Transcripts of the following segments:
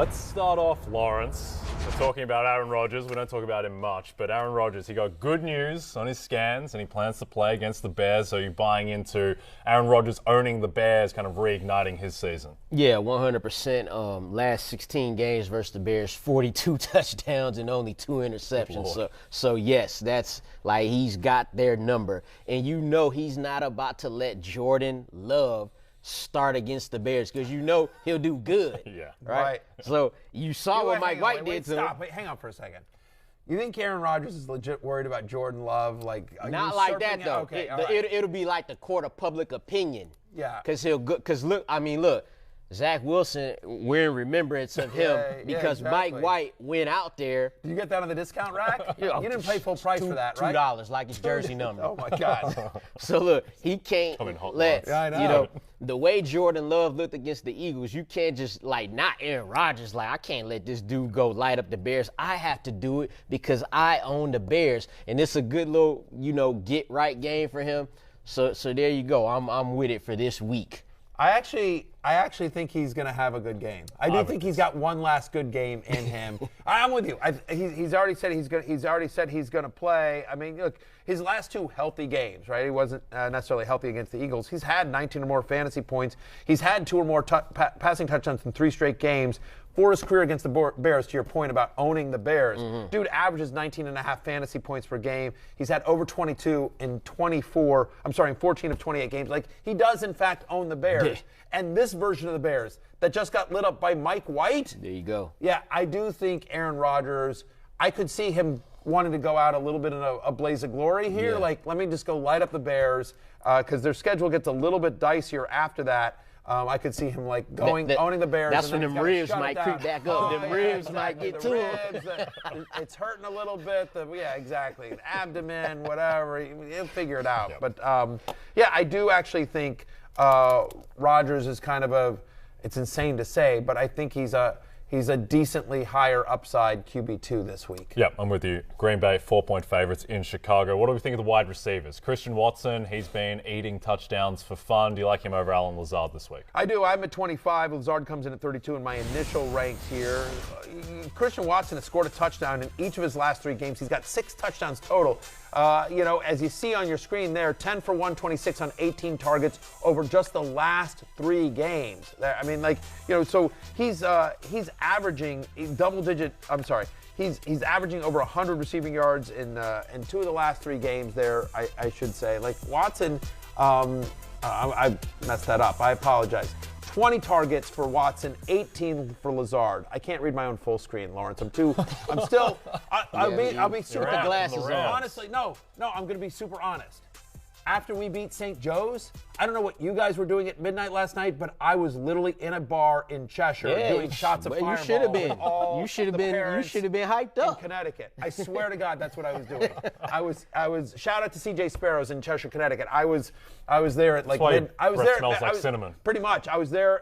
Let's start off, Lawrence. We're talking about Aaron Rodgers. We don't talk about him much, but Aaron Rodgers, he got good news on his scans, and he plans to play against the Bears. So you're buying into Aaron Rodgers owning the Bears, kind of reigniting his season. Yeah, 100%. Last 16 games versus the Bears, 42 touchdowns and only 2 interceptions. So yes, that's like he's got their number. And you know he's not about to let Jordan Love start against the Bears because you know he'll do good. Yeah. Right. So you saw what Mike White did to him. Stop. Wait, hang on for a second. You think Aaron Rodgers is legit worried about Jordan Love? Not like that, though. Okay, It'll be like the court of public opinion. Yeah. Because look, Zach Wilson, we're in remembrance of him because exactly. Mike White went out there. Did you get that on the discount rack? You didn't pay full price for that, right? $2, like his jersey number. Oh, my God. So, look, he can't let, yeah, I know. The way Jordan Love looked against the Eagles, you can't just, not Aaron Rodgers, I can't let this dude go light up the Bears. I have to do it because I own the Bears. And it's a good little, get-right game for him. So there you go. I'm with it for this week. I actually think he's going to have a good game. I do think he's got one last good game in him. I'm with you. He's already said he's going to play. I mean, look, his last 2 healthy games, right? He wasn't necessarily healthy against the Eagles. He's had 19 or more fantasy points. He's had 2 or more passing touchdowns in 3 straight games. For his career against the Bears, to your point about owning the Bears, dude averages 19.5 fantasy points per game. He's had over 22 in 14 of 28 games. He does, in fact, own the Bears. Yeah. And this version of the Bears that just got lit up by Mike White. There you go. Yeah, I do think Aaron Rodgers, I could see him wanting to go out a little bit in a blaze of glory here. Yeah. Let me just go light up the Bears because their schedule gets a little bit dicier after that. I could see him owning the Bears. That's when them ribs might creep back up. Them ribs might get to him. It's hurting a little bit. Exactly. Abdomen, whatever. He'll figure it out. Yep. But, I do actually think Rodgers is kind of it's insane to say, but I think he's a decently higher upside QB2 this week. Yep, I'm with you. Green Bay, 4-point favorites in Chicago. What do we think of the wide receivers? Christian Watson, he's been eating touchdowns for fun. Do you like him over Alan Lazard this week? I do. I'm at 25. Lazard comes in at 32 in my initial ranks here. Christian Watson has scored a touchdown in each of his last 3 games. He's got 6 touchdowns total. As you see on your screen there, 10 for 126 on 18 targets over just the last 3 games. I mean, so he's averaging double-digit. I'm sorry. He's averaging over 100 receiving yards in 2 of the last 3 games there, I should say. Watson, I messed that up. I apologize. 20 targets for Watson, 18 for Lazard. I can't read my own full screen, Lawrence. I'll be super the glasses on. Honestly, no, I'm going to be super honest. After we beat St. Joe's, I don't know what you guys were doing at midnight last night, but I was literally in a bar in Cheshire doing shots of Fireball. You should have been. You should have been hyped up. In Connecticut. I swear to God, that's what I was doing. I was. Shout out to CJ Sparrows in Cheshire, Connecticut. I was there at I was there. Smells like cinnamon. Pretty much. I was there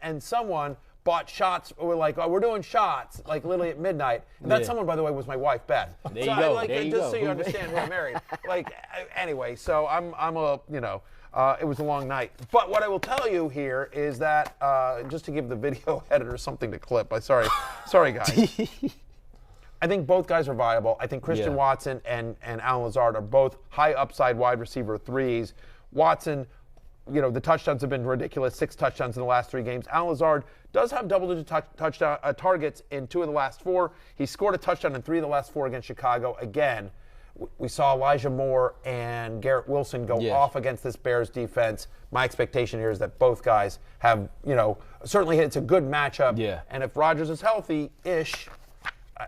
and someone bought shots. We're doing shots, literally at midnight. And that someone, by the way, was my wife, Beth. There you go. Just so you understand who I'm married. Anyway, so it was a long night. But what I will tell you here is that, just to give the video editor something to clip, sorry guys. I think both guys are viable. I think Christian Watson and Alan Lazard are both high upside wide receiver 3s. Watson, the touchdowns have been ridiculous, 6 touchdowns in the last 3 games. Alan Lazard does have double-digit touchdown targets in 2 of the last 4. He scored a touchdown in 3 of the last 4 against Chicago. Again, we saw Elijah Moore and Garrett Wilson go off against this Bears defense. My expectation here is that both guys have, certainly it's a good matchup. Yeah. And if Rodgers is healthy-ish,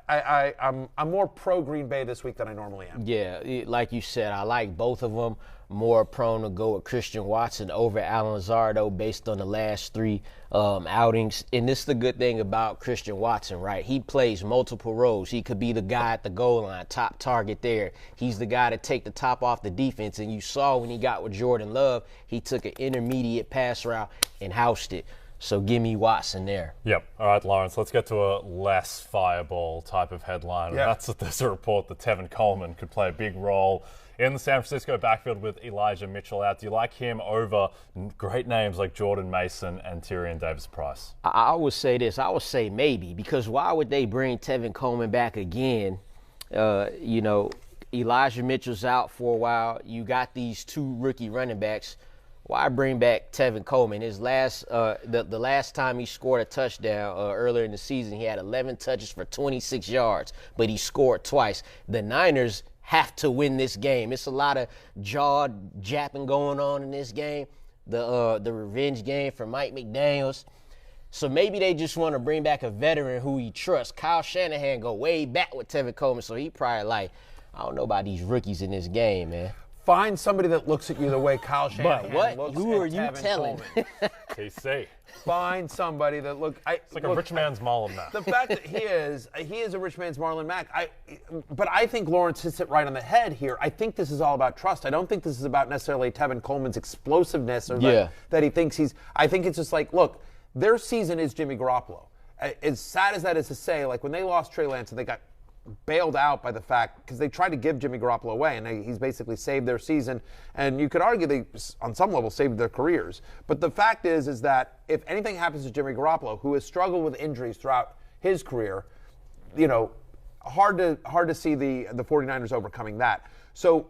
I'm more pro Green Bay this week than I normally am. Yeah, like you said, I like both of them. More prone to go with Christian Watson over Alan Lazard, based on the last 3 outings. And this is the good thing about Christian Watson, right? He plays multiple roles. He could be the guy at the goal line, top target there. He's the guy to take the top off the defense. And you saw when he got with Jordan Love, he took an intermediate pass route and housed it. So give me Watson there. Yep. All right, Lawrence, let's get to a less fireball type of headline. Yeah. That's that there's a report that Tevin Coleman could play a big role in the San Francisco backfield with Elijah Mitchell out. Do you like him over great names like Jordan Mason and Tyrion Davis-Price? I would say this. I would say maybe, because why would they bring Tevin Coleman back again? Elijah Mitchell's out for a while. You got these 2 rookie running backs. Why bring back Tevin Coleman? His last, the last time he scored a touchdown earlier in the season, he had 11 touches for 26 yards, but he scored twice. The Niners have to win this game. It's a lot of jaw-japping going on in this game, the revenge game for Mike McDaniels. So maybe they just want to bring back a veteran who he trusts. Kyle Shanahan go way back with Tevin Coleman, so he probably like, I don't know about these rookies in this game, man. Find somebody that looks at you the way Kyle Shanahan looks Who at are you Tevin telling? TC. Find somebody that It's like a rich man's Marlon Mack. The fact that he is a rich man's Marlon Mack. But I think Lawrence hits it right on the head here. I think this is all about trust. I don't think this is about necessarily Tevin Coleman's explosiveness or that he thinks he's. I think it's just like, look, their season is Jimmy Garoppolo. As sad as that is to say, like when they lost Trey Lance and they got bailed out by the fact, because they tried to give Jimmy Garoppolo away, and he's basically saved their season, and you could argue they, on some level, saved their careers. But the fact is that if anything happens to Jimmy Garoppolo, who has struggled with injuries throughout his career, hard to see the 49ers overcoming that. So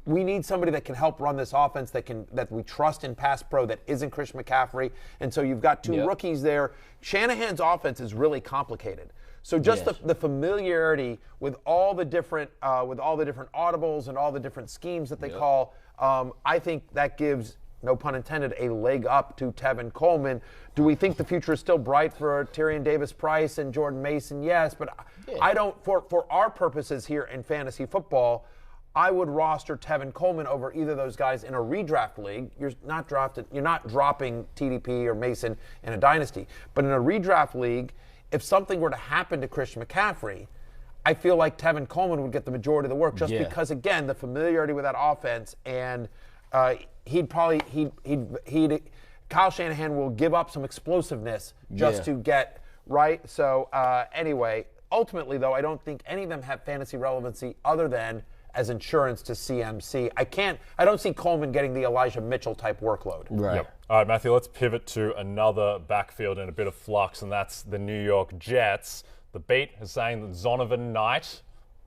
we need somebody that can help run this offense, that we trust in pass pro, that isn't Chris McCaffrey. And so you've got 2 rookies there. Shanahan's offense is really complicated. So just the familiarity with all the different audibles and all the different schemes that they call, I think that gives, no pun intended, a leg up to Tevin Coleman. Do we think the future is still bright for Tyrion Davis-Price and Jordan Mason? Yes, but I don't. For our purposes here in fantasy football, I would roster Tevin Coleman over either of those guys in a redraft league. You're not dropping TDP or Mason in a dynasty, but in a redraft league, if something were to happen to Christian McCaffrey, I feel like Tevin Coleman would get the majority of the work just because, again, the familiarity with that offense, and Kyle Shanahan will give up some explosiveness just to get right. So anyway, ultimately, though, I don't think any of them have fantasy relevancy other than as insurance to CMC. I don't see Coleman getting the Elijah Mitchell type workload. Right. Yep. All right, Matthew, let's pivot to another backfield in a bit of flux, and that's the New York Jets. The beat is saying that Zonovan Knight,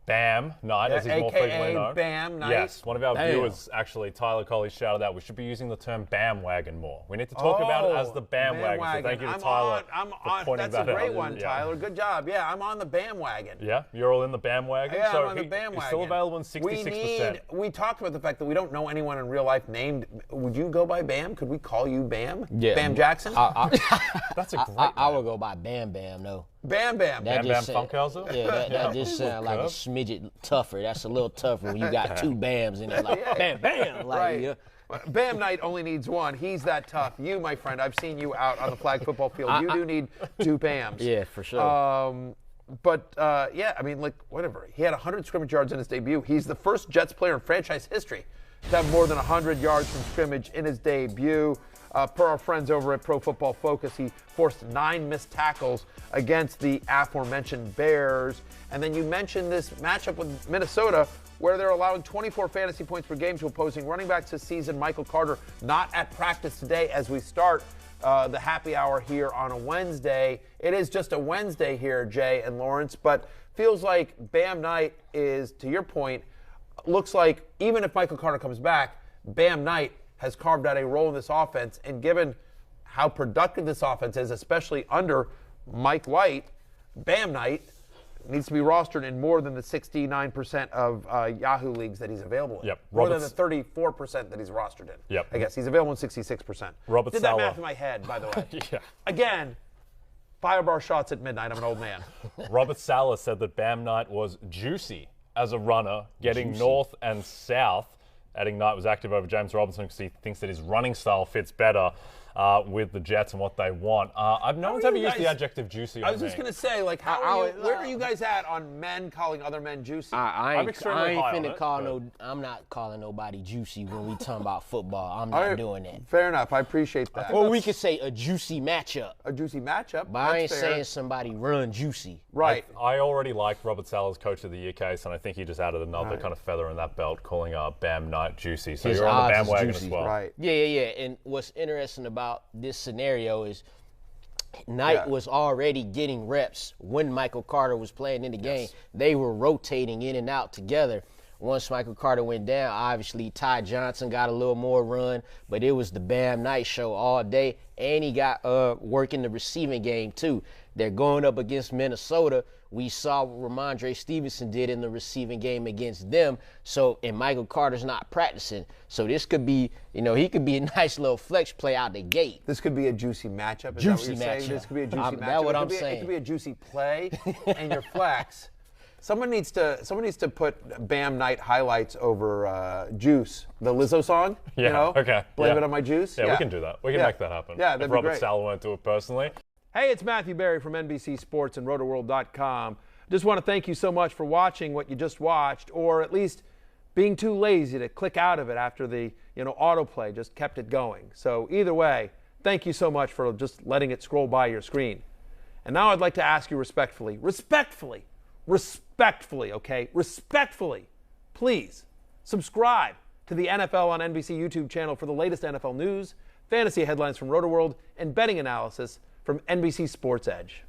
Bam Knight, as he's more frequently known. Bam Knight. Yes, one of our viewers, actually, Tyler Colley, shouted out we should be using the term bandwagon more. We need to talk about it as the bandwagon. So thank you to Tyler for pointing that out. That's a great one, Tyler. Good job. Yeah, I'm on the bandwagon. Yeah, you're all in the bandwagon? Yeah, so I'm on the bandwagon. He's still available in 66%. We talked about the fact that we don't know anyone in real life named. Would you go by Bam? Could we call you Bam? Yeah. Bam Jackson? That's a great name. I would go by Bam Bam, though. Bam Bam. Bam Bam Funkhauser? Yeah, that just sounds like a smidget tougher. That's a little tougher when you got 2 Bams in it, like Bam Bam. Like, right. Bam Knight only needs 1. He's that tough. You, my friend, I've seen you out on the flag football field. You do need 2 Bams. Yeah, for sure. Yeah, I mean, like, whatever. He had 100 scrimmage yards in his debut. He's the first Jets player in franchise history to have more than 100 yards from scrimmage in his debut. Per our friends over at Pro Football Focus, he forced 9 missed tackles against the aforementioned Bears. And then you mentioned this matchup with Minnesota, where they're allowing 24 fantasy points per game to opposing running backs this season. Michael Carter not at practice today as we start the happy hour here on a Wednesday. It is just a Wednesday here, Jay and Lawrence, but feels like Bam Knight is, to your point, looks like even if Michael Carter comes back, Bam Knight has carved out a role in this offense, and given how productive this offense is, especially under Mike White, Bam Knight needs to be rostered in more than the 69% of Yahoo leagues that he's available in. Yep. More than the 34% that he's rostered in. Yep. I guess he's available in 66%. Robert Did Saleh. that math in my head, by the way. Yeah. Again, firebar shots at midnight. I'm an old man. Robert Saleh said that Bam Knight was juicy as a runner, getting north and south. Adding Knight was active over James Robinson because he thinks that his running style fits better. with the Jets and what they want. No one's ever used the adjective juicy on me. I was just going to say, like, where are you guys at on men calling other men juicy? I ain't finna call I'm not calling nobody juicy when we talking about football. I'm not doing that. Fair enough. I appreciate that. Or we could say a juicy matchup. A juicy matchup. But I ain't saying somebody run juicy. Right. I already liked Robert Saleh's Coach of the Year case, and I think he just added another kind of feather in that belt, calling Bam Knight juicy. So you're on the bandwagon as well. Right. Yeah. And what's interesting about this scenario is Knight was already getting reps when Michael Carter was playing in the game. They were rotating in and out together. Once Michael Carter went down, obviously Ty Johnson got a little more run, but it was the Bam Knight show all day, and he got work in the receiving game too. They're going up against Minnesota. We saw what Ramondre Stevenson did in the receiving game against them. And Michael Carter's not practicing. So this could be, he could be a nice little flex play out the gate. This could be a juicy matchup. Is Juicy that what you're matchup. saying? This could be a juicy matchup. That's what I'm saying. It could be a juicy play and your flex. Someone needs to put Bam Knight highlights over Juice, the Lizzo song. Yeah. Okay. Blame it on my juice. Yeah, we can do that. We can make that happen. Yeah, that'd if be Robert great. Saleh won't do it personally. Hey, it's Matthew Berry from NBC Sports and Rotoworld.com. Just want to thank you so much for watching what you just watched, or at least being too lazy to click out of it after the autoplay just kept it going. So either way, thank you so much for just letting it scroll by your screen. And now I'd like to ask you respectfully, please subscribe to the NFL on NBC YouTube channel for the latest NFL news, fantasy headlines from Rotoworld, and betting analysis from NBC Sports Edge.